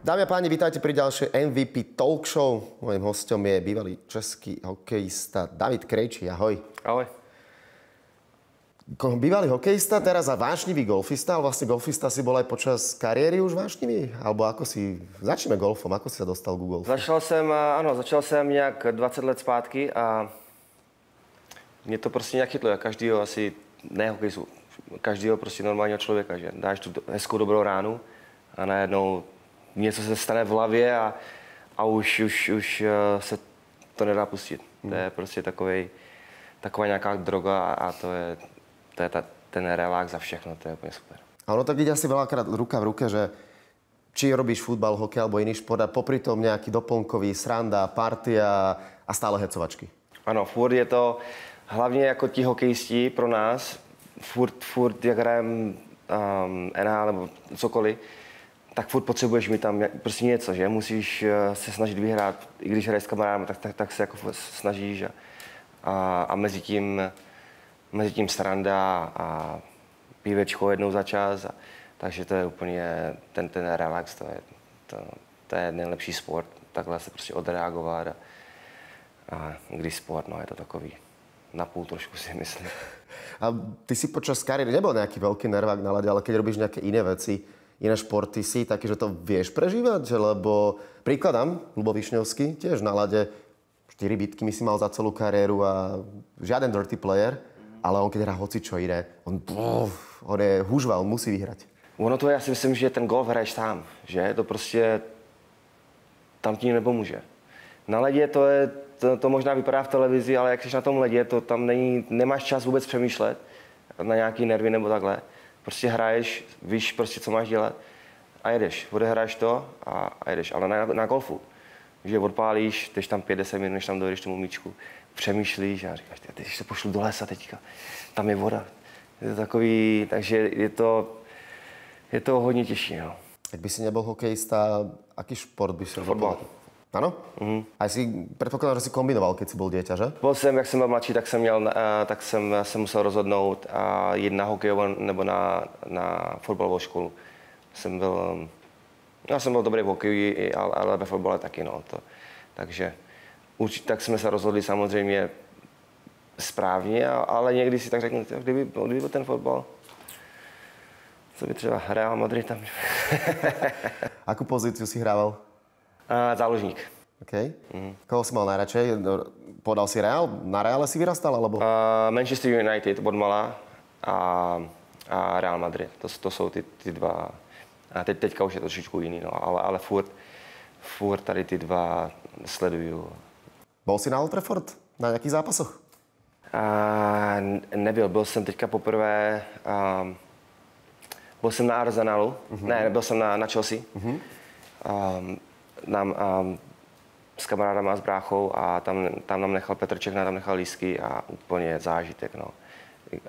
Dámy a páni, vítajte pri ďalšej MVP Talk Show. Mojím hostom je bývalý český hokejista David Krejčí. Ahoj. Ahoj. Bývalý hokejista, teraz a vášnivý golfista, ale vlastne golfista si bol aj počas kariéry už vášnivý? Alebo ako si... Začneme golfom, ako si sa dostal ku golfu? Začal jsem nějak 20 let zpátky a mě to prostě nějak chytlo, jak každýho asi, ne hokejistu, každýho prostě normálního člověka, že dáš tu hezkou dobrou ránu a najednou něco se stane v hlavě a už se to nedá pustit. To je prostě taková nějaká droga a to je ten relax za všechno, to je úplně super. A ono tak ide asi veľakrát ruka v ruke, že či robíš futbal, hokej alebo iný šport a popri tom nejaký doplnkový sranda, partia a stále hecovačky. Ano, furt je to, hlavně jako ti hokejisti pro nás, furt jak hrajem NHL nebo cokoliv, tak furt potřebuješ mít tam prostě něco, že? Musíš se snažit vyhrát, i když hraješ s kamarádem, tak se jako snažíš a mezi tím sranda a pívečko jednou za čas. Takže to je úplně ten relax, to je nejlepší sport, takhle se prostě odreagovat a když sport, no je to takový napůl trošku si myslím. A ty si počas kariéry nebol nejaký veľký nervák na lade, ale keď robíš nejaké iné veci, iné športy, si taký, že to vieš prežívať? Lebo príkladám, Ľubo Višňovský, tiež na lade 4 bitky si mal za celú kariéru a žiaden dirty player, ale on keď hrá hocičo iné, on je húžva, on musí vyhrať. Ono to je, já si myslím, že ten golf hraješ sám, že? To prostě tam ti nepomůže. Na ledě to možná vypadá v televizi, ale jak jsi na tom ledě, to tam nemáš čas vůbec přemýšlet na nějaký nervy nebo takhle. Prostě hraješ, víš prostě, co máš dělat a jedeš. Odehraješ to a jedeš. Ale na golfu, že odpálíš, jdeš tam 5-10 minut, než tam dojdeš tomu míčku, přemýšlíš a říkáš, teď se pošlu do lesa teďka, tam je voda. Je to takový, takže je to hodně těžší. No. Ak by si nebol hokejista, aký šport by si robil? Fotbal. Áno? A predpokladám, že si kombinoval, keď si bol dieťa, že? Jak jsem byl mladší, tak jsem se musel rozhodnout a jít na hokejovou nebo na fotbalovou školu. Já jsem byl dobrý v hokeji, ale ve fotbale taky. No, takže určitě tak jsme se rozhodli samozřejmě správně, ale někdy si tak řeknu, kdyby byl ten fotbal, co by třeba Real Madrid tam. Akú pozíciu si hrával? Záložník. OK. Koho si mal najradšej? Podal si Real? Na Reále si vyrastal, alebo? Manchester United od mala a Real Madrid. To jsou ty dva. A teďka už je to trošičku jiný, no, ale furt tady ty dva sleduju. Bol si na Old Trafford? Na nejakých zápasoch? Nebyl. Byl jsem teďka poprvé... byl jsem na Arsenalu. Ne, byl jsem na Chelsea. S kamarádama a s bráchou a tam nám nechal Petr Čech, tam nechal lístky a úplně zážitek. No.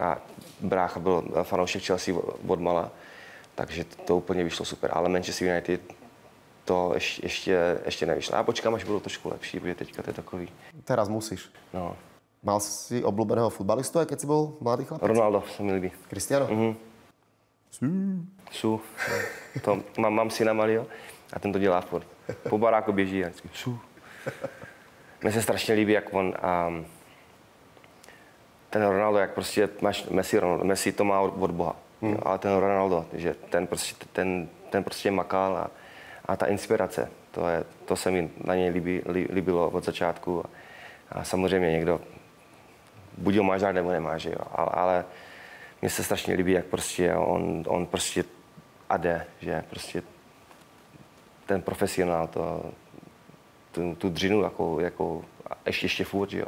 A brácha byl fanoušek Chelsea od mala, takže to úplně vyšlo super. Ale Manchester United to ještě nevyšlo. A počkám, až budou trošku lepší, protože teďka to je takový. Teraz musíš. No. Mal si obľúbeného futbalistu, aj keď si bol mladý chlapec? Ronaldo se mi líbí. Cristiano? Su. To mám syna malýho a ten to dělá furt. Po baráku běží a vždycky su. Mně se strašně líbí, jak on ten Ronaldo, jak prostě máš Messi to má od Boha, ale ten Ronaldo, že ten prostě makal a ta inspirace, to se mi na něj líbilo od začátku a samozřejmě někdo buď ho máš rád, nebo nemáš, jo, ale mně se strašně líbí, jak prostě on prostě jde, že prostě ten profesionál tu dřinu, jakou ještě furt, jo.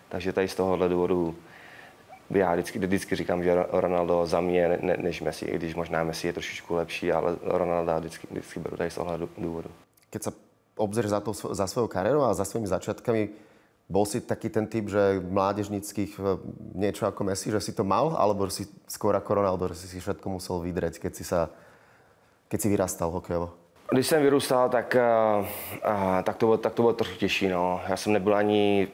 Takže tady z tohohle důvodu já vždycky říkám, že Ronaldo za mě než Messi, i když možná Messi je trošičku lepší, ale Ronaldo vždycky beru tady z tohohle důvodu. Keď sa obzrieš za svojou kariérou a za svojimi začiatkami, bol si taký ten typ, že mládežnických niečo ako Messi, že si to mal, alebo že si skôr ako Ronaldo, že si všetko musel vydreť, keď si vyrastal hokejovo? Když jsem vyrůstal, tak to bylo trochu těžší. No. Já jsem nebyl ani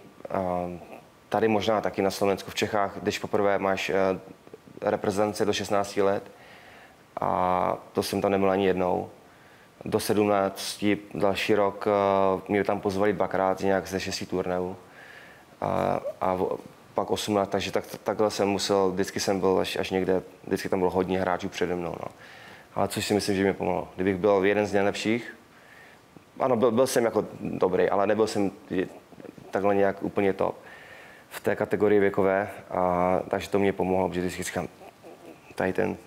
tady možná taky na Slovensku, v Čechách, když poprvé máš reprezentaci do 16 let a to jsem tam nebyl ani jednou. do 17, další rok mě tam pozvali dvakrát nějak ze 6 turnajů. A pak 18, takže takhle jsem musel, vždycky jsem byl až někde, vždycky tam bylo hodně hráčů přede mnou. No. Ale což si myslím, že mi pomohlo. Kdybych byl jeden z nejlepších, ano, byl jsem jako dobrý, ale nebyl jsem takhle nějak úplně top v té kategorii věkové, takže to mě pomohlo, protože vždycky říkám, tady ten,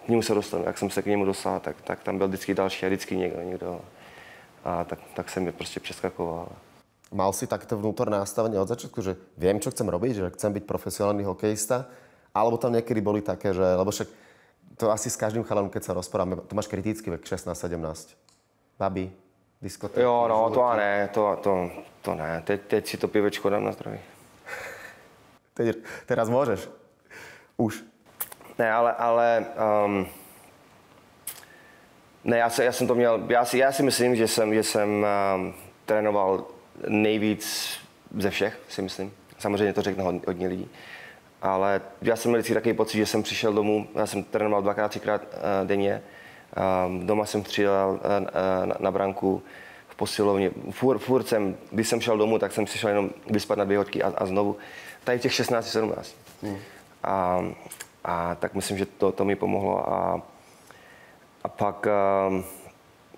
k němu se dostanu, jak jsem se k němu dostal, tak tam byl vždycky další a vždycky někdo. A tak jsem je prostě přeskakoval. Mal si takto vnútorné nastavenie od začiatku, že viem, čo chcem robiť, že chcem byť profesionálny hokejista, alebo tam niekedy boli také, že, lebo však to asi s každým chalanom, keď sa rozprávame, to máš kritický vek 16-17. Babi, diskotéky. Jo, no, to a ne, to ne. Teď si to pivečko dám na zdraví. Teraz môžeš. Už. Ne, ale ne, já jsem to měl, já si myslím, že jsem trénoval nejvíc ze všech, si myslím. Samozřejmě to řekne hodně lidí. Ale já jsem měl vždycky takový pocit, že jsem přišel domů, já jsem trénoval 2x, 3x denně. Doma jsem přijel na branku, v posilovně. Furt jsem, když jsem šel domů, tak jsem si šel jenom vyspat na 2 hodky a znovu. Tady v těch 16, 17. A tak myslím, že to mi pomohlo. A pak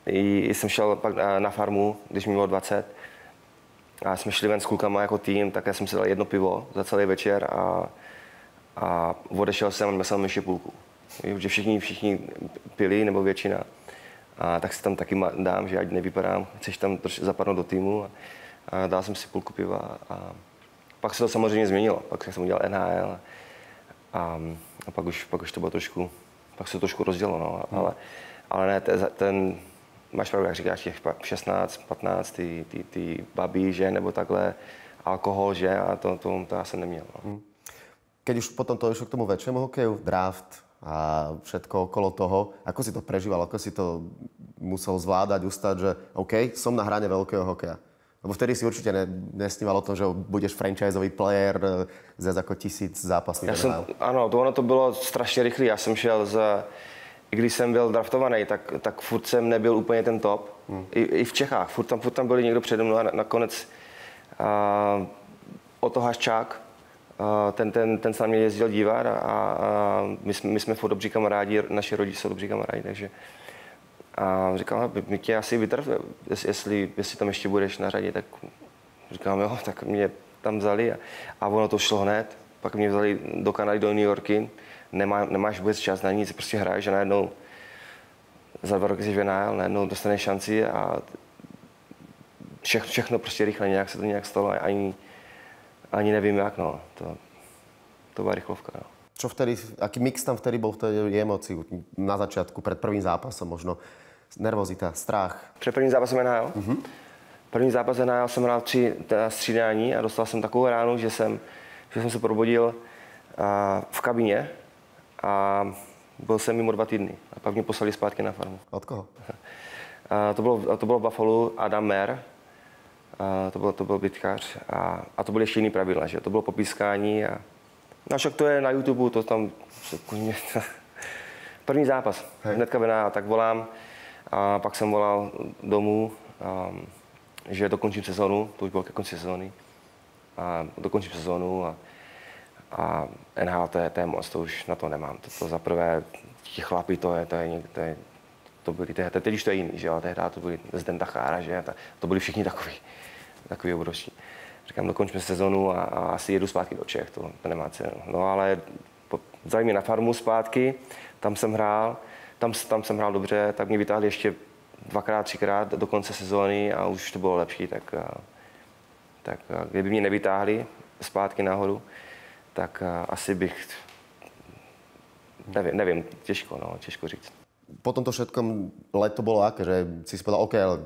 jsem šel pak na farmu, když mi bylo 20. A jsme šli ven s klukama jako tým, tak já jsem si dal 1 pivo za celý večer a odešel jsem a myslel ještě půlku. Že všichni pili, nebo většina. A tak si tam taky dám, že ať nevypadám, chceš tam zapadnout do týmu. A dal jsem si půlku piva a pak se to samozřejmě změnilo. Pak jsem udělal NHL a pak už to bylo trošku, pak se to trošku rozdělo, no. Ale ne, ten máš pravdu, jak říkáš, těch 16, 15, ty babí, že, nebo takhle, alkohol, že, a to já jsem neměl. No. Keď už potom to išlo k tomu väčšiemu hokeju, draft a všetko okolo toho, ako si to prežíval, ako si to musel zvládať, ustať, že OK, som na hrane veľkého hokeja. Lebo vtedy si určite nesníval o tom, že budeš franchiseový player zase ako 1000 zápasů. Ano, ono to bylo strašně rychlé. Já jsem šel i když jsem byl draftovaný, tak furt jsem nebyl úplně ten top. I v Čechách. Furt tam byl někdo přede mnou a nakonec Oto Haščák, ten se na mě jezdil dívat a my jsme furt dobří kamarádi, naši rodiče jsou dobří kamarádi, takže a říkal, my tě asi vytrv, jestli tam ještě budeš na řadě, tak říkám, jo, tak mě tam vzali a ono to šlo hned. Pak mě vzali do Kanady, do New Yorky, nemáš vůbec čas na nic, prostě hraješ a najednou za 2 roky jsi vynájel, najednou dostaneš šanci a všechno prostě rychle, nějak se to nějak stalo a ani nevím jak, no. To byla rychlovka, no. Čo vtedy, aký mix tam vtedy bol v tej emocii na začiatku, pred prvým zápasom možno? Nervozita, strach? Před prvním zápasem NHL? První zápas NHL jsem hrál 3 střídání a dostal jsem takovou ránu, že jsem se probudil v kabině a byl jsem mimo 2 týdny. A pak mě poslali zpátky na farmu. Od koho? To bylo v Buffalo Adam Mer. To byl bitkař a to byly ještě jiný pravidla, že to bylo popískání a no však to je na YouTube, to tam první zápas, hnedka a tak volám a pak jsem volal domů, že dokončím sezonu, to už bylo ke konci sezóny a dokončím sezonu a NHL to je moc, to už na to nemám, to za prvé ti chlapi, to byli tehdy, teď už to je jiný, že jo, tehdy to byli Zdenda Chára, že to byli všichni takový obrovští. Říkám, dokončíme sezonu a asi jedu zpátky do Čech, to nemá cenu. No ale vzali mě na farmu zpátky, tam jsem hrál dobře, tak mě vytáhli ještě 2x, 3x do konce sezóny a už to bylo lepší, tak kdyby mě nevytáhli zpátky nahoru, tak asi bych, nevím, těžko říct. Po tomto všetkom leto bolo aké, že si povedal, OK, ale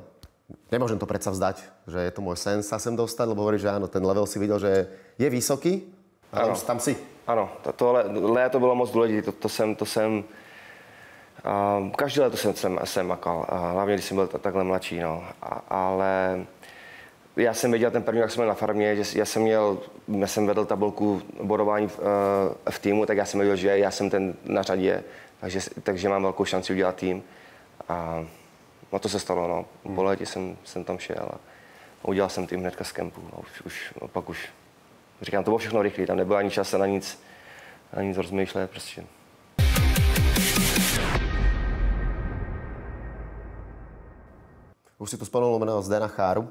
nemôžem to predsa vzdať, že je to môj sen sa sem dostať, lebo hovoríš, že áno, ten level si videl, že je vysoký, ale tam si. Ano, tohle léto bylo moc důležité, to jsem každý léto jsem makal, hlavně když jsem byl takhle mladší, no. Ale já jsem věděl ten první, jak jsem byl na farmě, že já jsem vedl tabulku bodování v týmu, tak já jsem věděl, že já jsem ten na řadě, takže mám velkou šanci udělat tým. No to se stalo, no. Po létě jsem tam šel a udělal jsem tým hnedka z kempu. No, pak už, říkám, to bylo všechno rychlé, tam nebyl ani čas se na nic rozmýšlet prostě. Už si tu spomenul meno Zdena Cháru.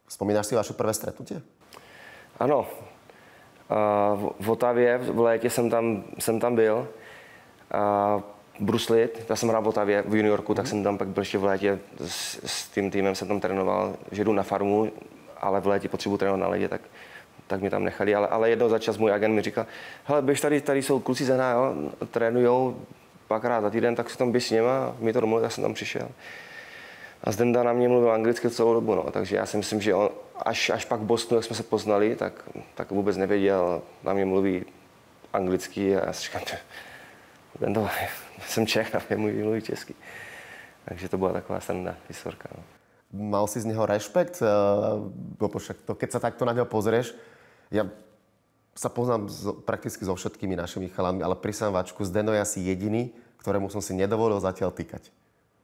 Spomínáš si vaše prvé stretnutie? Ano. V Otavě v létě jsem tam byl. Bruslit, já jsem hrál v Otavě v juniorku, tak jsem tam pak byl ještě v létě s tím týmem, jsem tam trénoval, že jdu na farmu, ale v létě potřebuji trénovat na ledě, tak mě tam nechali. Ale jednou za čas můj agent mi říkal, hele, běž tady jsou kluci z NHL, trénujou párkrát za týden, tak si tam běž s něma, mi to domluvil, já jsem tam přišel. A Zdenda na mě mluvil anglicky celou dobu, no. Takže já si myslím, že on, až pak v Bostonu, jak jsme se poznali, tak vůbec nevěděl, na mě mluví anglicky a já si říkám, Zdenda, jsem Čech, na mě mluví česky. Takže to byla taková sranda historka. No. Mal si z neho rešpekt? Lebo však to, keď sa takto na neho pozrieš, ja sa poznám prakticky so všetkými našimi chalami, ale pri sávačku Zdeno je asi jediný, ktorému som si nedovolil zatiaľ tykať.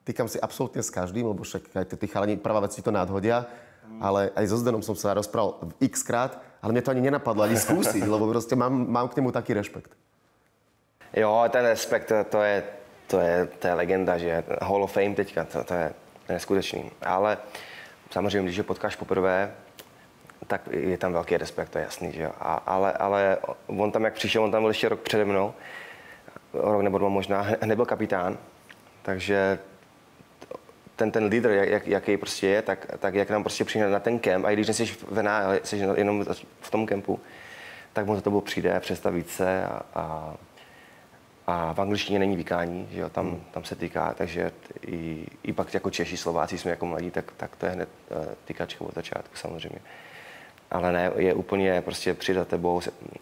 Týkam si absolútne s každým, lebo však aj tí chalani prvá vec si to nadhodia, ale aj so Zdenom som sa rozprával x-krát, ale mne to ani nenapadlo ani skúsiť, lebo proste mám k nemu taký rešpekt. Jo, ten respekt, to je legenda, že Hall of Fame teďka, to je neskutečný. Ale samozřejmě, když ho potkáš poprvé, tak je tam velký respekt, to je jasný, že jo. Ale on tam, jak přišel, on tam byl ještě rok přede mnou, rok nebo dva možná, nebyl kapitán, takže ten lídr, jaký prostě je, tak jak nám prostě přijde na ten kemp, a i když nejsi v NHL, jsi jenom v tom kempu, tak mu za tebou přijde, představit se a v angličtině není vykání, že jo, tam se týká, takže i pak jako Češi, Slováci jsme jako mladí, tak to je hned týkačka od začátku samozřejmě. Ale ne, je úplně prostě přijde tebou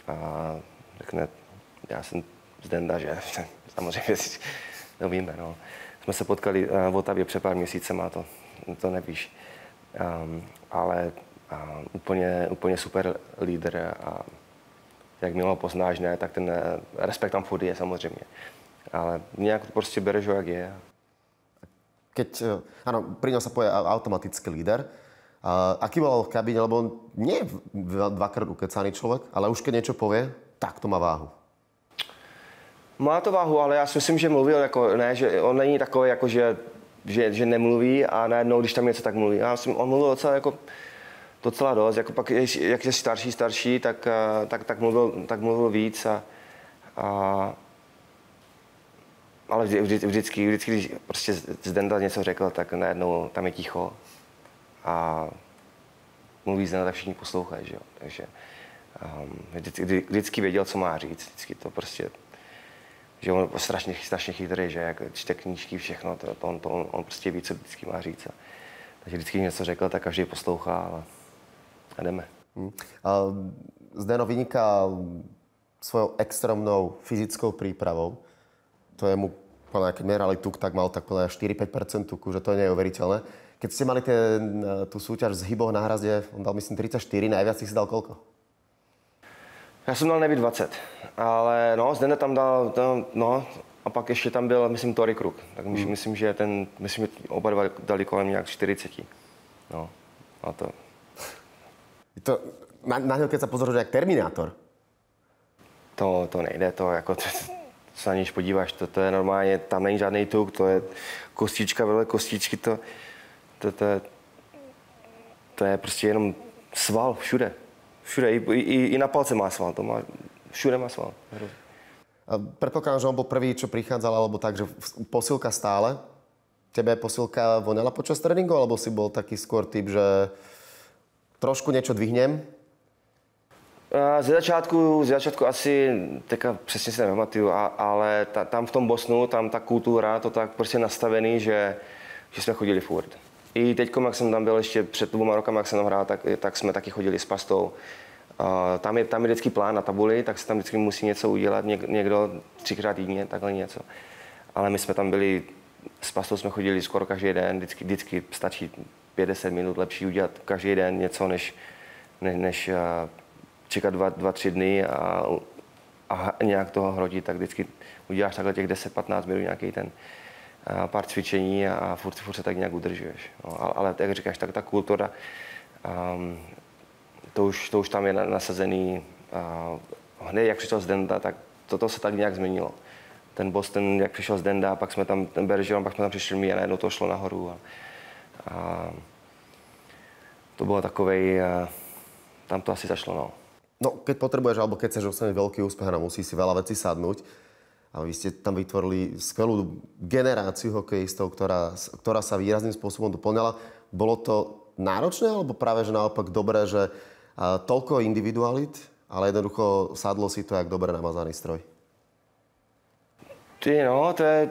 a řekne, já jsem Zdenda, že samozřejmě si to víme, no. Jsme se potkali v Otavě před pár měsícema, to nevíš. Ale úplně super lídr a jakmile ho poznáš, ne, tak ten respekt tam furt je samozřejmě. Ale nějak to prostě bereš ho, jak je. Áno, pri ňom sa povie automatický líder. Aký bol v kabíne, lebo on nie je dvakrát ukecaný človek, ale už keď niečo povie, tak to má váhu. Má to váhu, ale já si myslím, že mluvil jako, ne, že on není takový, jako že nemluví a najednou, když tam něco, tak mluví. On mluvil docela dost, jako pak, jak je starší, tak mluvil víc ale vždycky, když prostě Zdenda něco řekl, tak najednou tam je ticho a mluví Zdenda, tak všichni poslouchají, že jo. Takže vždycky věděl, co má říct, vždycky to prostě, že on strašně chytrý, že jak čte knížky, všechno, on prostě ví, co vždycky má říct. Takže vždycky něco řekl, tak každý poslouchá a jdeme. Zdeno vyniká svojou extrémnou fyzickou prípravou. To je mu, keď merali tuk, tak mal tak 4-5% tuku, že to nie je overiteľné. Keď ste mali tú súťaž z Hyboho na Hrazde, on dal myslím 34, najviac si dal koľko? Já jsem dal 20, ale no, Zdena tam dal, no, a pak ještě tam byl, myslím, Tori Krug. Tak myslím, že oba dva dali kolem nějak 40. No, a to... Na něho, keď sa pozoruješ, jak Terminátor. To nejde, to se na něž podíváš, to je normálně, tam není žádný tuk, to je kostička vedle kostičky, to je prostě jenom sval všude. Všude, i na palce má sval, všude má sval. Predpokladám, že on bol prvý, čo prichádzal, alebo tak, že posilka stále. Tebe posilka vonala počas tréningu, alebo si bol taký skôr typ, že trošku niečo dvihnem? Z začátku asi, teďka přesně se nepamatuju, ale tam v tom Bostonu, tam ta kultura, to tak prostě nastavený, že jsme chodili furt. I teď, jak jsem tam byl ještě před 2 rokama, jak jsem tam hrál, tak jsme taky chodili s pastou. Tam je vždycky plán na tabuli, tak se tam vždycky musí něco udělat, někdo 3krát týdně, takhle něco. Ale my jsme tam byli, s pastou jsme chodili skoro každý den, vždycky stačí 50 minut, lepší udělat každý den něco, než čekat 2-3 dny a nějak toho hrotit, tak vždycky uděláš takhle těch 10-15 minut nějaký ten pár cvičení a furt se tak nějak udržuješ. No, ale jak říkáš, tak ta kultura, to už tam je nasazený. Hned jak přišel Zdenda, tak toto se tak nějak změnilo. Ten Boston, jak přišel Zdenda, pak jsme tam, ten Bergeron, pak jsme tam přišli my a najednou to šlo nahoru. A to bylo takovej, tam to asi zašlo, no. No, keď potrebuješ, alebo keď chceš dosiahnuť veľký úspech, musí si veľa vecí sadnúť. A vy ste tam vytvorili skvelú generáciu hokejistov, ktorá sa výrazným spôsobom doplňala. Bolo to náročné, alebo práve, že naopak dobré, že toľko individualit, ale jednoducho sadlo si to jak dobre namazaný stroj? To je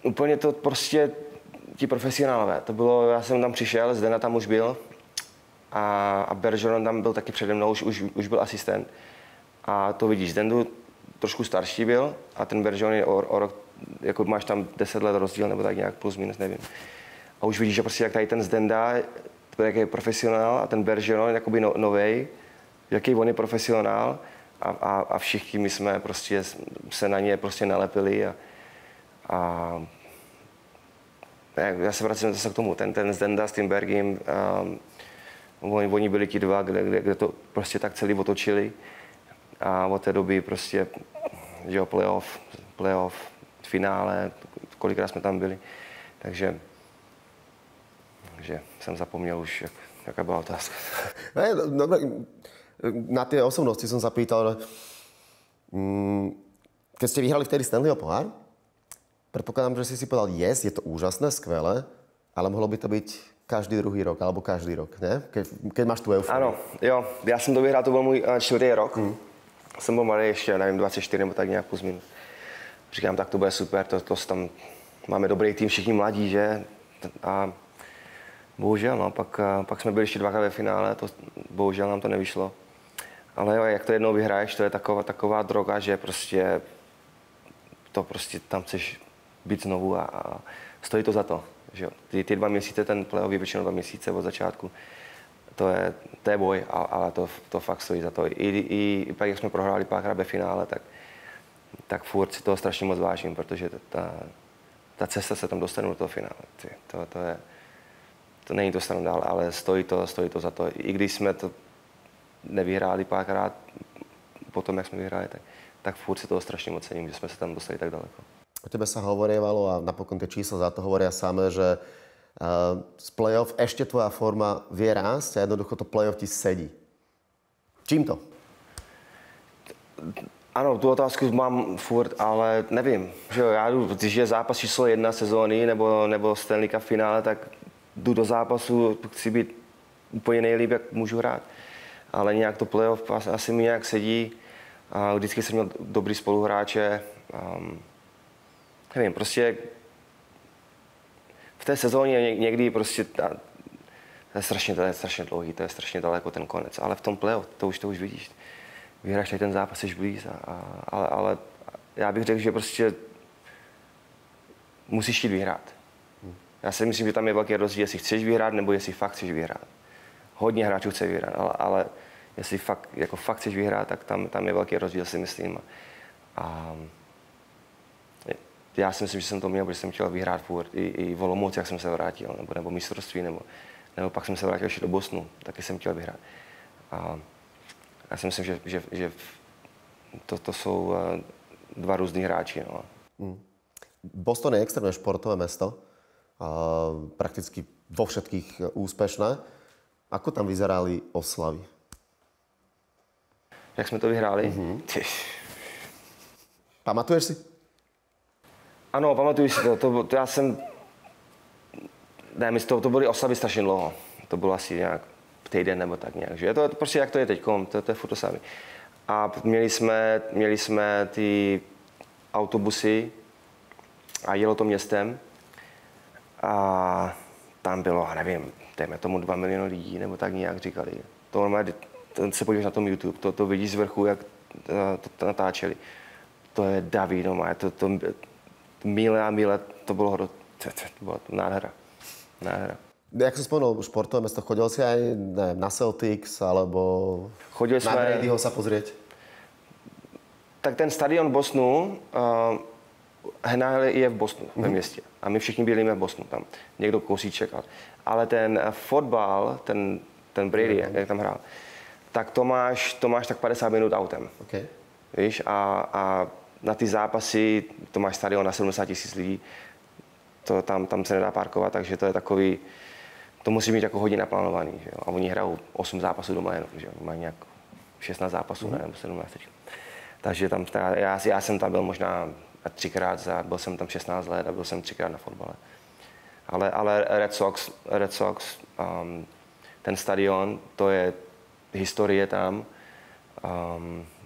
úplně to prostě ti profesionálové. To bylo, já jsem tam přišel, Zdena tam už byl a Bergeron tam byl taky přede mnou, už byl asistent. A to vidíš, Zdendu trošku starší byl a ten Bergeron je o rok, jako máš tam 10 let rozdíl nebo tak nějak plus minus, nevím. A už vidíš, že prostě jak tady ten Zdenda, jaký je profesionál a ten Bergeron jakoby novej, jaký on je profesionál a všichni my jsme prostě se na ně prostě nalepili a já se vracím zase k tomu, ten Zdenda s tím Bergiem, oni byli ti dva, kde to prostě tak celý otočili a od té doby prostě, že jo, playoff, finále, kolikrát jsme tam byli, takže jsem zapomněl už, jaká byla otázka. Na tie osobnosti som sa pýtal, keď ste vyhrali vtedy Stanleyho pohár, predpokladám, že si povedal, yes, je to úžasné, skvelé, ale mohlo by to byť každý druhý rok, alebo každý rok, ne? Keď máš tu euforiu. Ano, jo, já jsem to vyhrál, to byl můj 4. rok. Jsem byl mladý ještě, nevím, 24 nebo tak nějak plus minus. Říkám, tak to bude super, to tam máme dobrý tým, všichni mladí, že? A bohužel, no, pak jsme byli ještě dvakrát ve finále, to bohužel nám to nevyšlo. Ale jo, jak to jednou vyhraješ, to je taková droga, že prostě tam chceš být znovu a stojí to za to. Že jo. Ty 2 měsíce, ten playoff je většinou 2 měsíce od začátku, to je boj, ale to fakt stojí za to. I pak, jak jsme prohráli párkrát ve finále, tak furt si toho strašně moc vážím, protože ta cesta se tam dostane do toho finále. To není to sranda, ale stojí to za to. I když jsme to nevyhráli párkrát, potom, jak jsme vyhráli, tak furt si toho strašně moc cením, že jsme se tam dostali tak daleko. O tebe sa hovorievalo a napokon tie čísla za to hovoria samé, že z play-off ešte tvoja forma vie rásť a jednoducho to play-off ti sedí. Čím to? Ano, tu otázku mám furt, ale nevím. Že jo, já jdu, když je zápas číslo 1 sezóny nebo Stanley Cup finále, tak jdu do zápasu, chci být úplně nejlíp, jak můžu hrát. Ale nějak to playoff asi mi nějak sedí. A vždycky jsem měl dobrý spoluhráče. Nevím, prostě v té sezóně někdy prostě to je strašně dlouhý, to je strašně daleko ten konec. Ale v tom playoff to už vidíš. Vyhráš tady ten zápas, jsi blíz, ale já bych řekl, že prostě musíš jít vyhrát. Já si myslím, že tam je velký rozdíl, jestli chceš vyhrát, nebo jestli fakt chceš vyhrát. Hodně hráčů chce vyhrát, ale jestli fakt chceš vyhrát, tak tam je velký rozdíl, si myslím. A já si myslím, že jsem to měl, protože jsem chtěl vyhrát furt. I v Olomouci, jak jsem se vrátil, nebo mistrovství, nebo pak jsem se vrátil ještě do Bostonu, taky jsem chtěl vyhrát. A já si myslím, že to jsou 2 různý hráči. No. Boston je extrémne športové mesto. Prakticky vo všetkých úspešné. Ako tam vyzerali oslavy? Jak jsme to vyhráli? Pamatuješ si? Ano, pamatuju si to. Já jsem... Ne, to byly oslavy strašně dlouho. To bylo asi nějak týden nebo tak nějak. Že? To prostě jak to je teďkom, to je furt to samé. A měli jsme ty autobusy a jelo to městem. A tam bylo, nevím, dejme tomu 2 miliony lidí, nebo tak nějak říkali. To normálně, se podíváš na tom YouTube, to vidíš z vrchu, jak to natáčeli. To je David, to míle a míle, to byla nádhera. Jak si spomenul športové mesto, chodil si aj na Celtics, alebo na Bradyho sa pozrieť? Tak ten stadion Bostonu, NHL je v Bostonu, ve městě. A my všichni bydlíme v Bostonu tam. Někdo kousíček. Ale ten fotbal, ten Brady, jak tam hrál, tak to máš tak 50 minut autem. Okay. Víš, a na ty zápasy, to máš stadion na 70 000 lidí, to tam se nedá parkovat, takže to je takový, to musí být jako hodně naplánovaný, že jo? A oni hrajou 8 zápasů doma jenom, že jo? Mají nějak 16 zápasů, nebo 17. Takže tam, já jsem tam byl možná 3krát, byl jsem tam 16 let a byl jsem 3krát na fotbale. Ale Red Sox, ten stadion, to je historie tam,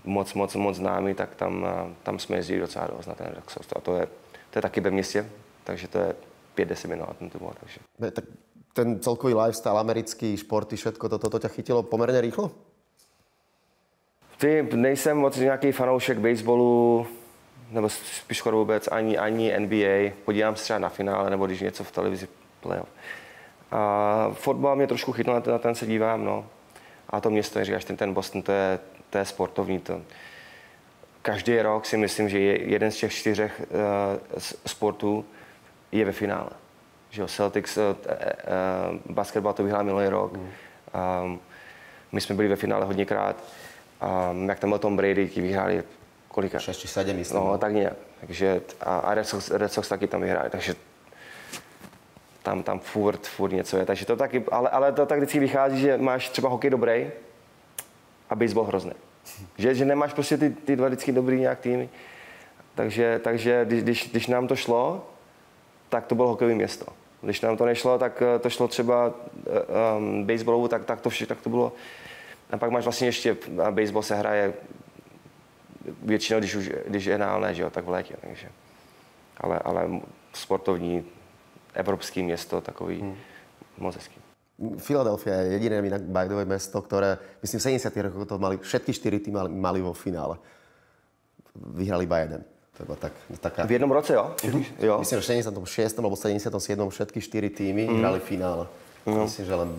moc známý, tak tam jsme jezdili docela dost na ten Red Sox. A to je taky ve městě, takže to je 5-10 minut na to bylo. Takže. Tak ten celkový lifestyle, americký, športy, všetko, toto ťa chytilo pomerne rýchlo? Nejsem moc nějaký fanoušek baseballu, nebo spíš skoro vůbec, ani NBA. Podívám se třeba na finále, nebo když něco v televizi playoff. A fotbal mě trošku chytl, na ten se dívám, no. A to město, jak říkáš, ten Boston, to je sportovní. Každý rok si myslím, že jeden z těch 4 sportů je ve finále. Že jo, Celtics, basketbal to vyhrál minulý rok. My jsme byli ve finále hodněkrát. Jak tam byl Tom Brady, ti vyhráli kolika? 6 či 7, myslím. No, tak nějak. Takže, a Red Sox taky tam vyhráli, takže tam furt něco je. Takže to taky, ale to tak vždycky vychází, že máš třeba hokej dobrý a baseball hrozný. Že nemáš prostě ty dva vždycky dobrý nějak týmy. Takže když nám to šlo, tak to bylo hokejové město. Když nám to nešlo, tak to šlo třeba baseballovu, tak to bylo. A pak máš vlastně ještě, baseball se hraje většinou, když je reálné, že jo, tak v létě. Takže. Ale sportovní, evropské město, takový moc hezký. Philadelphia je jediné inak by the way mesto, ktoré, myslím, v 70. rokoch to mali, všetky 4 týmy mali vo finále. Vyhrali iba jeden. To bola taká... V jednom roce, jo? Jo. Myslím, že v 76. alebo 77. všetky 4 týmy hrali finále. Myslím, že len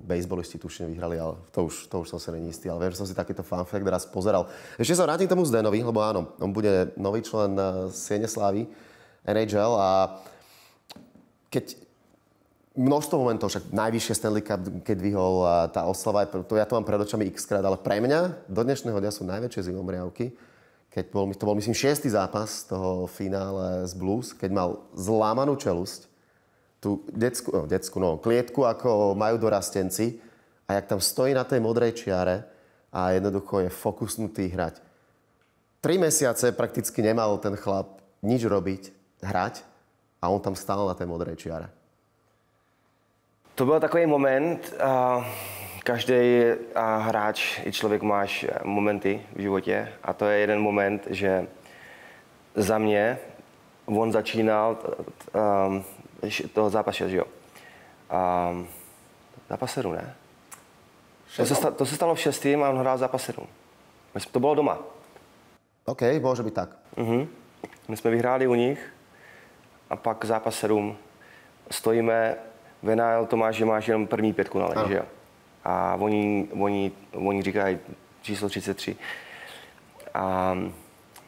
baseballisti tušne vyhrali, ale to už som sa není istý. Ale viem, že som si takýto fun fact raz pozeral. Ešte sa vrátim k tomu Zdenovi, lebo áno, on bude nový člen Siene Slávy NHL a keď množstvo momentov, však najvyššie Stanley Cup, keď vyhol a tá oslava, ja to mám pred očami x-krát, ale pre mňa do dnešného dňa sú najväčšie zimomriavky, keď to bol, myslím, 6. zápas toho finále z Blues, keď mal zlámanú čelusť, tú klietku, ako majú dorastenci a jak tam stojí na tej modrej čiare a jednoducho je fokusnutý hrať. 3 mesiace prakticky nemal ten chlap nič robiť, hrať a on tam stál na té modré čiare. To byl takový moment, každý hráč i člověk máš momenty v životě a to je jeden moment, že za mě on začínal toho zápas 6, jo. Zápas 7, ne? To se stalo v 6. a on hrál zápas 7. To bylo doma. OK, může být tak. My jsme vyhráli u nich a pak zápas 7 stojíme, v NHL to máš, že máš jenom první 5 na led, že jo? A oni říkají číslo 33. A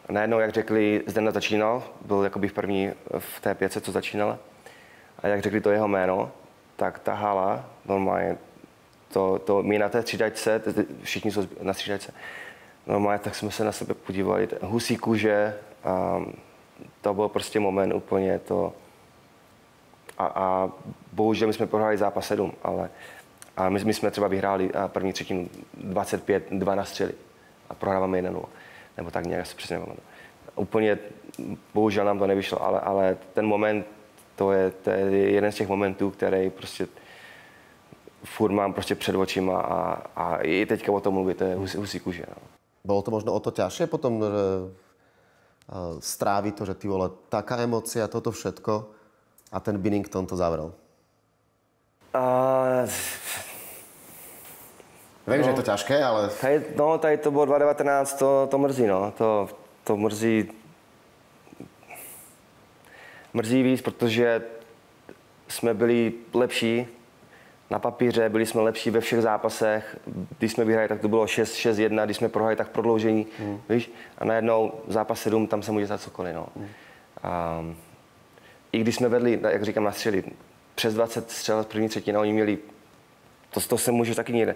najednou, jak řekli, Zdena začínal, byl jakoby v té 5, co začínala. A jak řekli to jeho jméno, tak ta hala, normálně, to my na té střídačce, všichni jsou na střídačce, normálně tak jsme se na sebe podívali, husí kůže, to byl prostě moment úplně to. A bohužel my jsme prohráli zápas 7, ale my jsme třeba vyhráli první třetinu 25-2 na střely a prohráváme 1-0. Nebo tak nějak se přesně pamatuju. Úplně bohužel nám to nevyšlo, ale ten moment, to je jeden z těch momentů, který prostě furt mám prostě před očima a i teďka o tom mluvit, to je husí kůže. No. Bolo to možno o to ťažšie potom stráviť to, že ty vole, taká emócia, toto všetko a ten Binnington to zavrel? Viem, že je to ťažké, ale... Tady to bylo 2019, to mrzí, no. To mrzí... Mrzí víc, protože jsme byli lepší na papíře, byli jsme lepší ve všech zápasech. Když jsme vyhráli, tak to bylo 6-1, když jsme prohráli, tak prodloužení, víš? A najednou zápas 7, tam se může stát cokoliv, no. I když jsme vedli, jak říkám, na střely, přes 20 střel v první třetině, oni měli, to se může taky někde.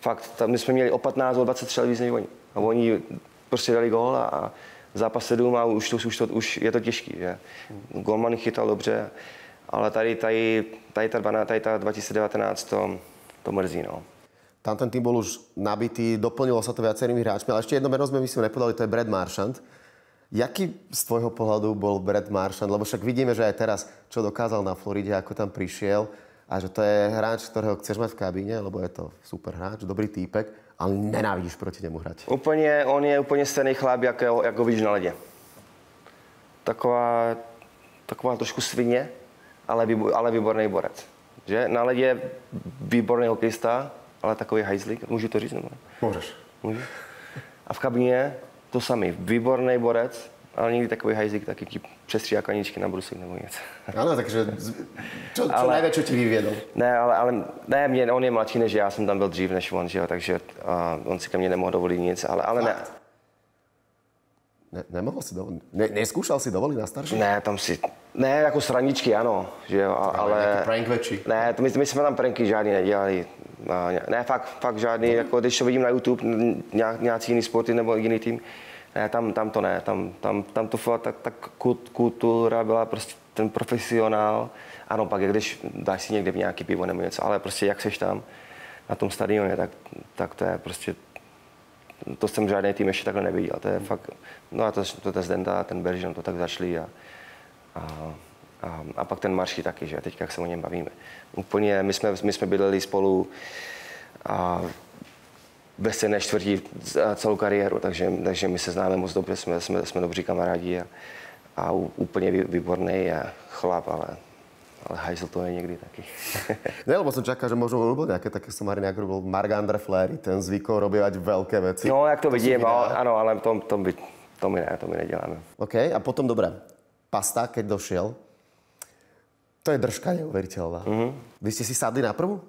Fakt, my jsme měli o 15, o 20 střel víc než oni. A oni prostě dali gól a zápas 7 a už je to těžký. Že? Golman chytal dobře, ale tady ta 2019 to mrzí. No. Tam ten tým bol už nabitý, doplnilo sa to viacerými hráčmi, ale ešte jedno meno sme myslím nepodali, to je Brad Marchand. Jaký z tvojho pohľadu bol Brad Marchand? Lebo však vidíme, že aj teraz, čo dokázal na Floride, ako tam prišiel a že to je hráč, ktorého chceš mať v kabíne, lebo je to super hráč, dobrý týpek, ale nenávidíš proti nemu hrať. On je úplně stejný chlap, jako vidíš na ledě. Taková trošku svině, ale výborný borec. Že? Na ledě výborný hokejista, ale takový hajzlík. Můžu to říct? Nebo? Můžeš. Můžu? A v kabině to samý. Výborný borec, ale někdy takový hajzlík, taky ti přestříhá kaničky na brusích nebo něco. Ano, takže čo najväčšie ti vyviedol? Ne, on je mladší než já, jsem tam byl dřív než on, že jo, takže on si ke mně nemohl dovolit nic, ale ne. Nemohl si dovolit? Neskúšal si dovoliť na starší? Ne, jako sraničky, ano, že jo, ale... Nějaký prank väčší? Ne, my jsme tam pranky žádný nedělali. Ne, fakt žádný, jako když to vidím na YouTube, nějaký jiný sporty nebo jiný tým, ne, tam to ne, tam to tak kultura byla prostě ten profesionál. Ano, pak když dáš si někde nějaký pivo nebo něco, ale prostě jak seš tam na tom stadioně, tak to je prostě, to jsem žádný tým ještě takhle neviděl, to je fakt, no a to je Zdenda, ten Bergeron, to tak začali a pak ten Marší taky, že teď jak se o něm bavíme. Úplně, my jsme bydleli spolu ve stejné čtvrtí celou kariéru, takže my se známe moc dobře, jsme dobří kamarádi a úplně výborný chlap, ale hajzl to je někdy taky. Ne, lebo som čakal, že možno urobil nejaké také somariny, ako robil Marc-André Fleury, ten zvykol robievať veľké veci. No, jak to vidím, ano, ale to my neděláme. OK, a potom dobré. Pasta, keď došiel, to je držka neuveriteľná. Mm-hmm. Vy ste si sadli na prvú?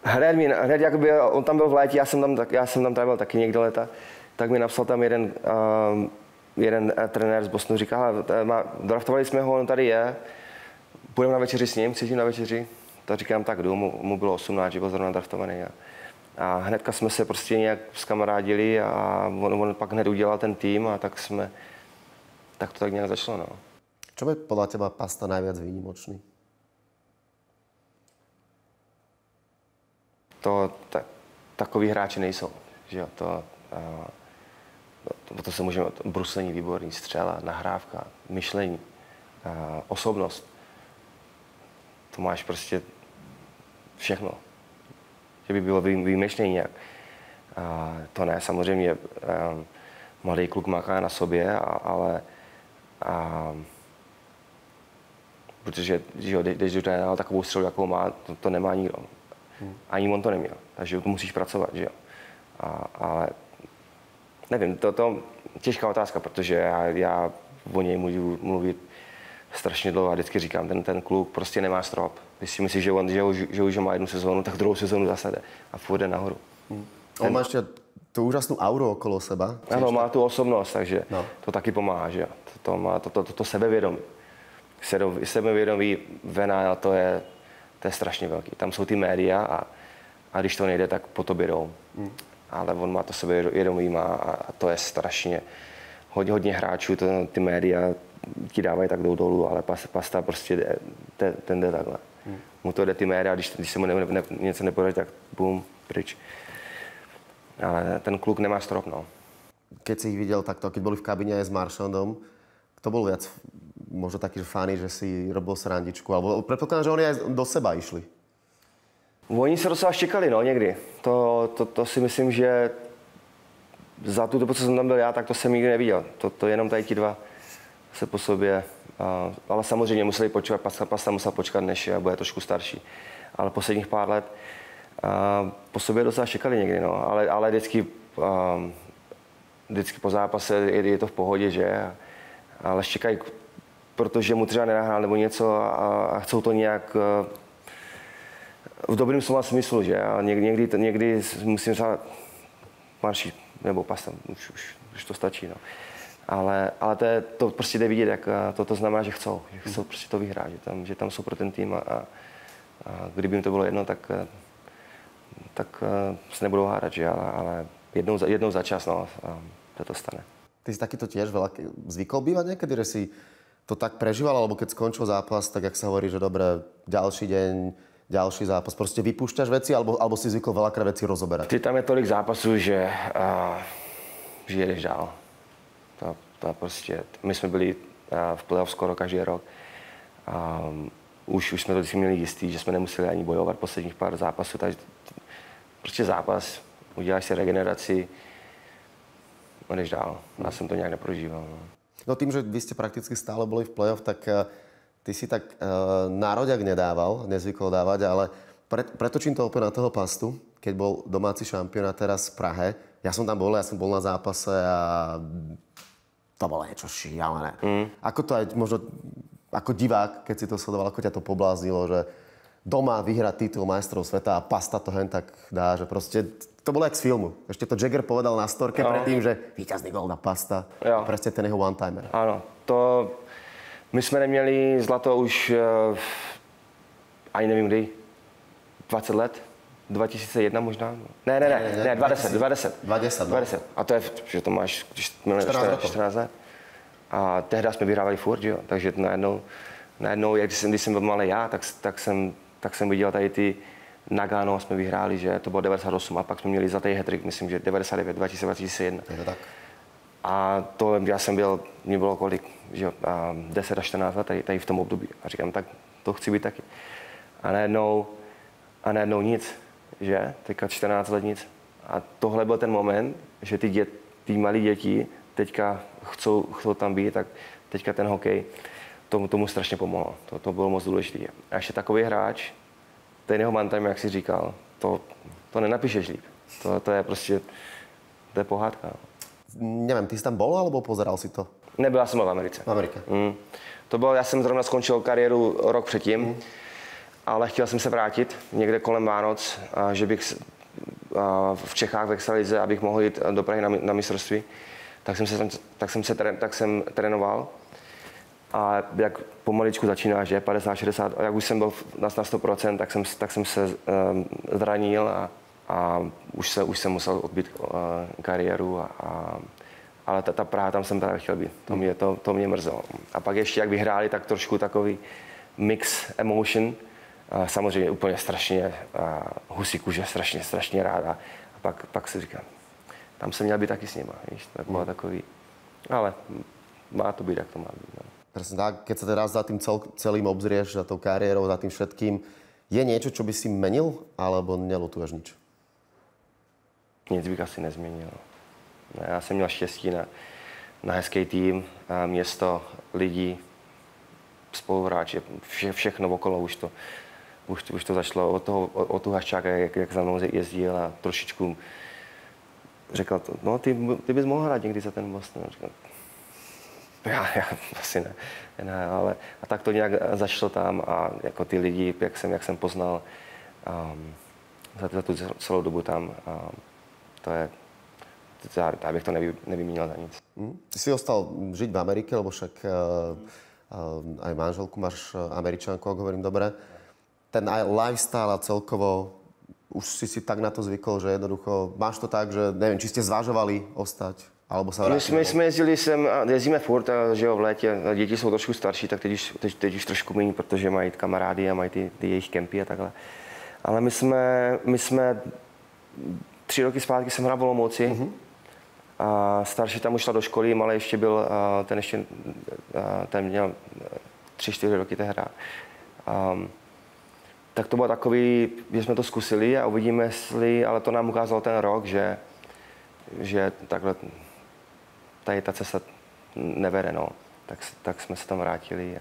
Hned jakoby, on tam byl v létě, já jsem tam trávil taky někde leta, tak mi napsal tam jeden trenér z Bostonu, říká, draftovali jsme ho, on tady je, půjdeme na večeři s ním, chceš jít na večeři? Tak říkám, tak jdu, mu bylo 18, že byl zrovna draftovaný. A hnedka jsme se prostě nějak zkamarádili a on pak hned udělal ten tým a tak to tak nějak začalo. No. Čo je podľa teba Pasta najviac výnimočný? Takový hráči nejsou. Že jo? To se můžeme, bruslení výborný, střela, nahrávka, myšlení, osobnost. To máš prostě všechno. Že by bylo výjimečné nějak. To ne, samozřejmě mladý kluk maká na sobě, ale protože když dodáhl takovou střelu, jakou má, to nemá nikdo. Ani on to neměl, takže to musíš pracovat, že jo. Ale nevím, to těžká otázka, protože já o něj můžu mluvit strašně dlouho a vždycky říkám, ten kluk prostě nemá strop. Když si myslíš, že už má jednu sezónu, tak druhou sezónu zase jde a půjde nahoru. On má ještě tu úžasnou auru okolo seba. Ano, má tu osobnost, takže to taky pomáhá, že jo. To má to sebevědomí. Sebevědomí Vena, to je strašně velký. Tam jsou ty média a když to nejde, tak po to jdou. Ale on má to sebevědomí a to je strašně. Hodně hráčů, ty média ti dávají tak dolů, ale Pasta prostě ten jde takhle. Mu to jde ty média, když se mu něco nepodaří, tak bum, pryč. Ale ten kluk nemá strop, no. Keď si ich videl takto, keď boli v kabine aj s Marchandom, kto bol viac možno taký fany, že si robil srandičku? Alebo predpokladám, že oni aj do seba išli. Oni se docela štěkali, no, někdy. To si myslím, že za tu dobu, co jsem tam byl já, tak to jsem nikdy neviděl. To jenom tady ti dva se po sobě, ale samozřejmě museli počkat, Pasta musel počkat, než bude trošku starší. Ale posledních pár let po sobě docela štěkali někdy, no. Ale vždycky po zápase je to v pohodě, že? Ale štěkají, protože mu třeba nenahrál nebo něco a chcou to nějak v dobrým slova smyslu, že? A někdy musím říct, Marší nebo Pasta, už to stačí, no. Ale to prostě jde vidět, jak to znamená, že chcou prostě to vyhrát, že tam jsou pro ten tým a kdyby jim to bylo jedno, tak se nebudou hádat, že? Ale jednou za čas, no, to stane. Ty si takýto tiež veľa zvykol bývať niekedy, že si to tak prežíval, alebo keď skončil zápas, tak jak sa hovorí, že dobre, ďalší deň, ďalší zápas, proste vypúšťaš veci, alebo si zvykol veľakrát veci rozoberať? Tam je tolik zápasů, že jedeš dál. To prostě, my jsme byli v playoff skoro každý rok. Už jsme to vždycky měli jistý, že jsme nemuseli ani bojovat posledních pár zápasů, takže prostě zápas, uděláš si regeneraci, jdeš dál. Já jsem to nějak neprožíval. No tým, že vy ste prakticky stále boli v play-off, tak ty si tak nároďak nedával, nezvykol dávať, ale pretočím to opäť na toho Pastu, keď bol domáci šampionát teraz v Prahe. Ja som tam bol na zápase a to bolo niečo šialené. Ako to aj možno ako divák, keď si to sledoval, ako ťa to pobláznilo, že doma vyhrať titul majstrov sveta a Pasta to hen tak dá, že proste to bolo jak z filmu. Ešte to Jagger povedal na storke predtým, že víťazný gól na Pasta. A presne ten jeho one-timer. Áno, my jsme neměli zlato už ani nevím kdy, 20 let, 2001 možná. Ne, 20. A to je, že to máš 14 let. A tehdy jsme vyhrávali furt, jo. Takže najednou, když jsem byl malý já, tak jsem viděl tady ty Nagano, jsme vyhráli, že to bylo 98 a pak jsme měli zlatý hat-trick, myslím, že 99, 2001. Je to tak. A to já jsem byl, mě bylo kolik, že 10 až 14 let tady v tom období. A říkám, tak to chci být taky. A najednou nic, že? Teďka 14 let nic. A tohle byl ten moment, že ty malí děti teďka chcou tam být, tak teďka ten hokej tomu strašně pomohlo. To bylo moc důležité. A ještě takový hráč, ten jeho one-time, jak jsi říkal, to nenapíšeš líp. To je prostě, to je pohádka. Neviem, ty si tam bol, alebo pozeral si to? Nebyl, já jsem byl v Americe. V Americe. To bylo, já jsem zrovna skončil kariéru rok předtím, ale chtěl jsem se vrátit někde kolem Vánoc, že bych v Čechách v extralize, abych mohl jít do Prahy na mistrovství. Tak jsem trénoval. A jak pomaličku začínáš, že 50, 60, a jak už jsem byl na 100%, tak jsem se zranil a už jsem musel odbít kariéru. Ale ta Praha, tam jsem právě chtěl být. To mě mrzelo. A pak ještě, jak vyhráli, tak trošku takový mix emotion. Samozřejmě úplně strašně husí kůže, strašně rád. A pak si říkám, tam jsem měl být taky s nima. Víš, to bylo takový. Ale má to být, jak to má být. No. Presne tak, keď sa teraz za tým celým obzrieš, za tou kariérou, za tým všetkým, je niečo, čo by si menil, alebo neľutuješ nič? Nic bych asi nezměnil. Já jsem měl štěstí na hezký tým, město, lidi, spoluhráči, všechno okolo už to začalo od toho Haščáka, jak za mnou jezdil a trošičku řekl, no ty bys mohl hrát někdy za ten Boston. Říkal, já asi ne, ale a tak to nějak začalo tam a jako ty lidi, jak jsem poznal za tu celou dobu tam, to je, já bych to nevyměnil za nic. Ty si ostal žiť v Amerike, lebo však aj manželku máš Američanku, ak hovorím dobre. Ten aj lifestyle a celkovo už si tak na to zvykol, že jednoducho máš to tak, že neviem, či ste zvažovali ostať, alebo sa vrátiť. My jsme jezdili sem, jezdíme furt, že jo, v létě, děti jsou trošku starší, tak teď už trošku méně, protože mají kamarády a mají ty jejich kempy a takhle. Ale my jsme 3 roky zpátky jsem hrál v Olomouci. A starší tam už šla do školy, malý ještě byl, ten měl 3-4 roky tehdy. Tak to bylo takový, že jsme to zkusili a uvidíme, jestli, ale to nám ukázal ten rok, že takhle tady ta cesta nevede, no. Tak jsme se tam vrátili.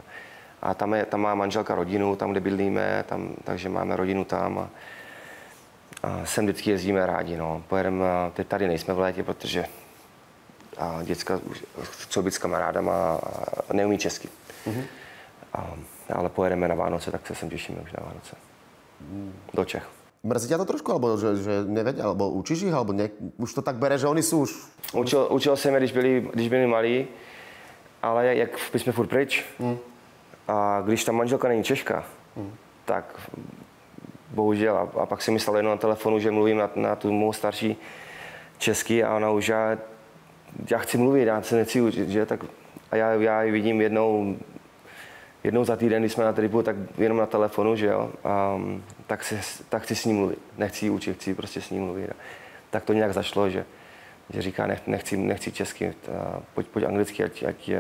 A tam má manželka rodinu, tam, kde bydlíme, takže máme rodinu tam. A sem vždycky jezdíme rádi, no. Pojedeme, teď tady nejsme v létě, protože děcka chcou být s kamarádama a neumí česky. Ale pojedeme na Vánoce, tak se sem těšíme už na Vánoce. Do Čech. Mrzí ťa to trošku, alebo že nevedia, alebo učíš ich, alebo už to tak bere, že oni sú už... Učil jsem je, když byli malí, ale jak my jsme furt pryč. A když ta manželka není Češka, tak bohužel. A pak si myslel jenom na telefonu, že mluvím na tu mou starší česky a ona už já chci mluvit, já se nechci učit, že? Tak, a já ji vidím jednou za týden, když jsme na tripu, tak jenom na telefonu, že jo, tak chci s ní mluvit. Nechci ji učit, chci prostě s ní mluvit. Tak to nějak zašlo, že říká, nechci česky, pojď anglicky, ať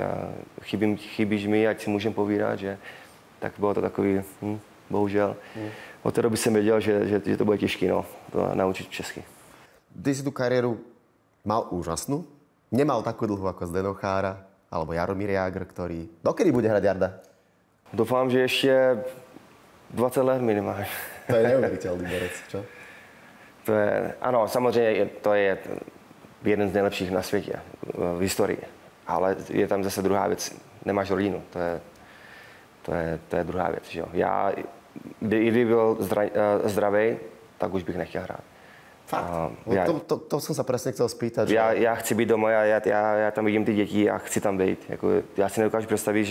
chybíš mi, ať si můžeme povídat, že. Tak bylo to takový, bohužel. Od té doby jsem věděl, že to bude těžké, no, to naučit česky. Ty si tu kariéru mal úžasnú. Nemal takú dlhú ako Zdeno Chára alebo Jaromír Jágr, ktorý... Dokedy bude hrať Jarda? Doufám, že ještě 20 let minimálně. To je neuvěřitelný borec, čo? To je, ano, samozřejmě to je jeden z nejlepších na světě v historii. Ale je tam zase druhá věc. Nemáš rodinu. To je druhá věc. Že jo? Já, kdyby byl zdravý, tak už bych nechtěl hrát. Fakt? To jsem se přesně chtěl spýtat. Že... Já chci být doma, já tam vidím ty děti a chci tam být. Jako, já si nedokážu představit,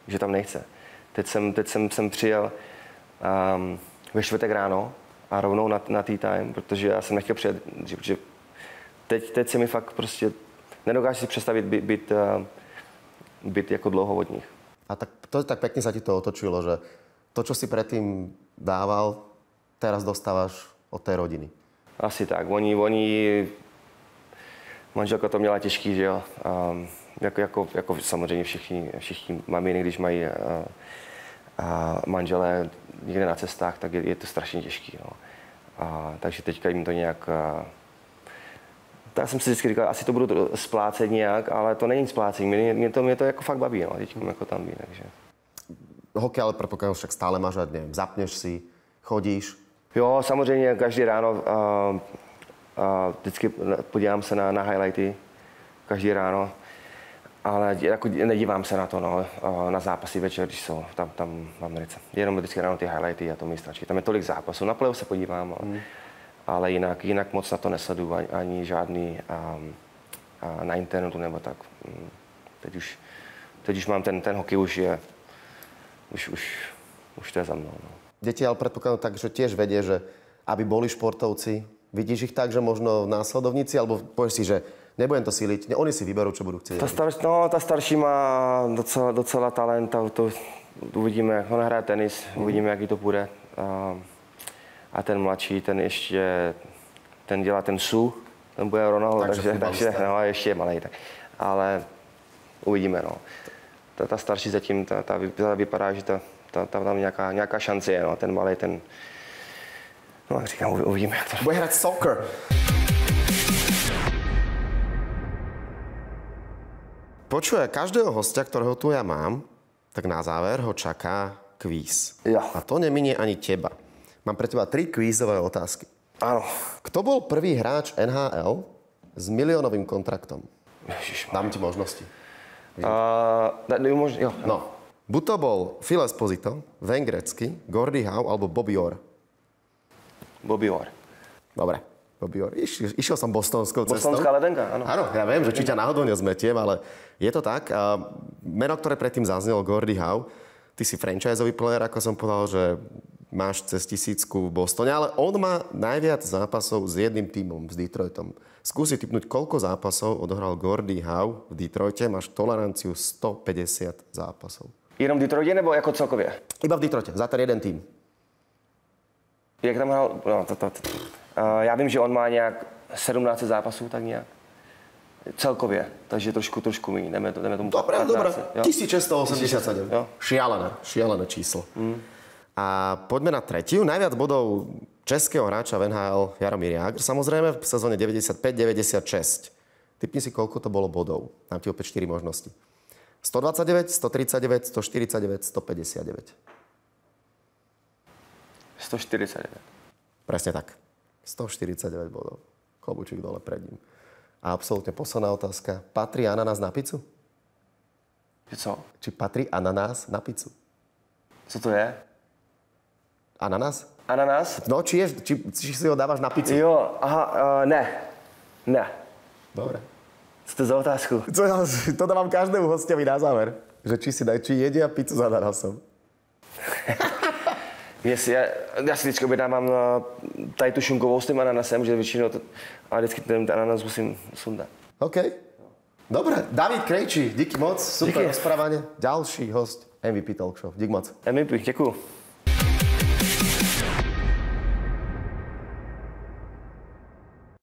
že tam nechce. Teď jsem přijel ve čtvrtek ráno a rovnou na tea time, protože já jsem nechtěl přijet, protože teď se mi fakt prostě nedokážu si představit být jako dlouho od nich. A tak pekne sa ti to otočilo, že to, čo si predtým dával, teraz dostávaš od tej rodiny. Asi tak. Oni manželka to měla těžký, že jo. Jako samozřejmě všichni maminy, když mají manželé někde na cestách, tak je to strašně těžký. No. Takže teďka jim to nějak... Tak jsem si vždycky říkal, asi to budu splácet nějak, ale to není splácení. Mě to jako fakt baví, no, teď jako tam být, takže... Hokej, ale předpokládám, však stále máš, nevím, zapneš si, chodíš. Jo, samozřejmě každý ráno vždycky podívám se na highlighty, každý ráno, ale jako nedívám se na to, no, na zápasy večer, když jsou tam v Americe. Jenom vždycky ráno ty highlighty a to mi stačí. Tam je tolik zápasů, na playoff se podívám, ale jinak moc na to nesleduju, ani žádný na internetu nebo tak. Teď už mám ten hokej, už to je za mnou. No. Deti, ale predpokladám tak, že tiež vedie, že aby boli športovci, vidíš ich tak, že možno následovníci, alebo povieš si, že nebudem to síliť, oni si vyberú, čo budú chcieť. Ta starší má docela talent, to uvidíme, jak on hraje tenis, uvidíme, jaký to bude. A ten mladší, ten dělá ten ten bude Ronaldo, takže no, ještě je malej. Tak. Ale uvidíme, no. Ta starší zatím, ta vypadá, že tam nějaká šance je, no. Ten malej, no, jak říkám, uvidíme, jak to... Bude hrať soccer. Počuje, každého hostia, ktorého tu ja mám, tak na záver ho čaká kvíz. Ja. A to neminie ani teba. Mám pre teba 3 kvízové otázky. Áno. Kto bol prvý hráč NHL s miliónovým kontraktom? Ježišmarja. Dám ti možnosti. Jo. No. Buď to bol Phil Esposito, Wayne Gretzky, Gordie Howe alebo Bobby Orr. Bobby Orr. Dobre, Bobby Orr. Išiel som bostonskou cestou. Bostonská letenka, áno. Áno, ja viem, že či ťa náhodou nezmetiem, ale je to tak. Meno, ktoré predtým zaznelo, Gordie Howe. Ty si franchiseový player, ako som povedal, že máš cez 1000 v Bostone, ale on má najviac zápasov s jedným tímom, s Detroitom. Skúsi tipnúť, koľko zápasov odohral Gordie Howe v Detroite. Máš toleranciu 150 zápasov. Jenom v Detroitě nebo jako celkově? Iba v Detroite, za ten jeden tým. Jak tam hrál? No, já vím, že on má nějak 17 zápasů, tak nějak. Celkově, takže trošku méně. Jdeme tomu. Dobre. 1687. Jo. Šialené číslo. A poďme na tretiu. Najviac bodov českého hráča v NHL Jaromír Jágr, samozrejme v sezóne 95-96. Tipni si, koľko to bolo bodov. Dám ti opäť 4 možnosti. 129, 139, 149, 159. 149. Presne tak. 149 bodov. Klobučík dole pred ním. A absolútne posledná otázka. Patrí ananás na pizzu? Co? Či patrí ananás na pizzu? Co to je? Ananás? Ananas? No, či si ho dávaš na pizzu? Jo, aha, ne. Ne. Dobre. Co to za otázku? To dávam každému hostovi na záver. Že či jedia pizzu s ananasom. Já si vždycky objednávám tady tu šunkovou s tím ananasem, že většinou ale vždycky ten ananas musím sundat. OK. Dobre, David Krejčí, díky moc, super rozprávanie. Ďalší host MVP Talk Show. Dík moc. MVP, děkuju.